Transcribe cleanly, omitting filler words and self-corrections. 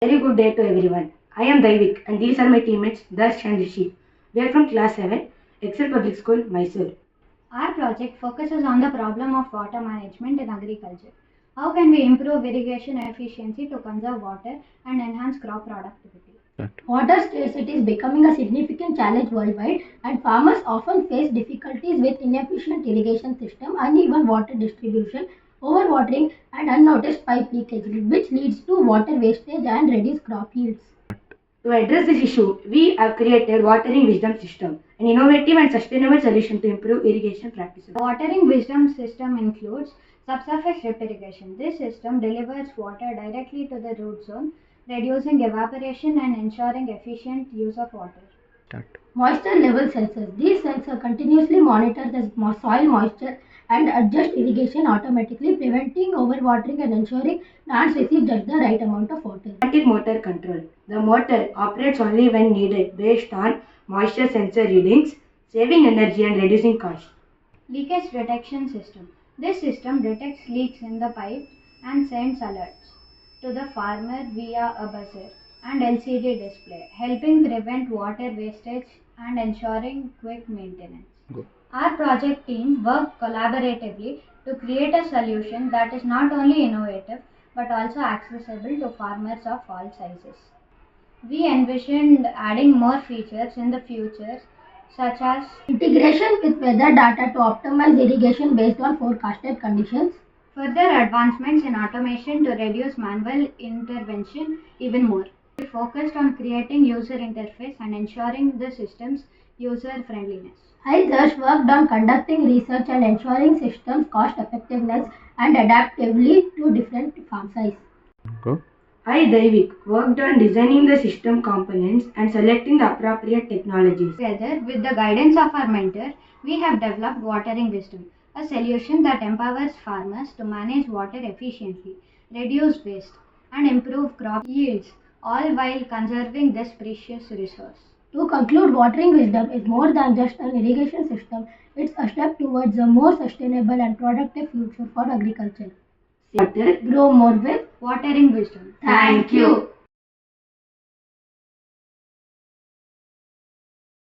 Very good day to everyone. I am Daivik and these are my teammates Darsh and Rishi. We are from class 7, Excel Public School, Mysore. Our project focuses on the problem of water management in agriculture. How can we improve irrigation efficiency to conserve water and enhance crop productivity? Water scarcity is becoming a significant challenge worldwide, and farmers often face difficulties with inefficient irrigation system, uneven water distribution, overwatering, and unnoticed pipe leakage, which leads to water wastage and reduced crop yields. To address this issue, we have created Watering Wisdom System, an innovative and sustainable solution to improve irrigation practices. The Watering Wisdom system includes subsurface drip irrigation. This system delivers water directly to the root zone, reducing evaporation and ensuring efficient use of water. Moisture level sensors. These sensors continuously monitor the soil moisture and adjust irrigation automatically, preventing overwatering and ensuring plants receive just the right amount of water. Automatic motor control. The motor operates only when needed based on moisture sensor readings, saving energy and reducing cost. Leakage detection system. This system detects leaks in the pipe and sends alerts to the farmer via a buzzer and LCD display, helping prevent water wastage and ensuring quick maintenance. Our project team worked collaboratively to create a solution that is not only innovative but also accessible to farmers of all sizes. We envisioned adding more features in the future, such as Integration with weather data to optimize irrigation based on forecasted conditions. further advancements in automation to reduce manual intervention even more. We focused on creating user interface and ensuring the system's user friendliness. I thus worked on conducting research and ensuring systems cost effectiveness and adaptively to different farm size. I, Daivik, worked on designing the system components and selecting the appropriate technologies. Together with the guidance of our mentor, we have developed Watering Wisdom, a solution that empowers farmers to manage water efficiently, reduce waste, and improve crop yields, all while conserving this precious resource. To conclude, Watering Wisdom is more than just an irrigation system, it's a step towards a more sustainable and productive future for agriculture. Water. Grow more with Watering Wisdom. Thank you.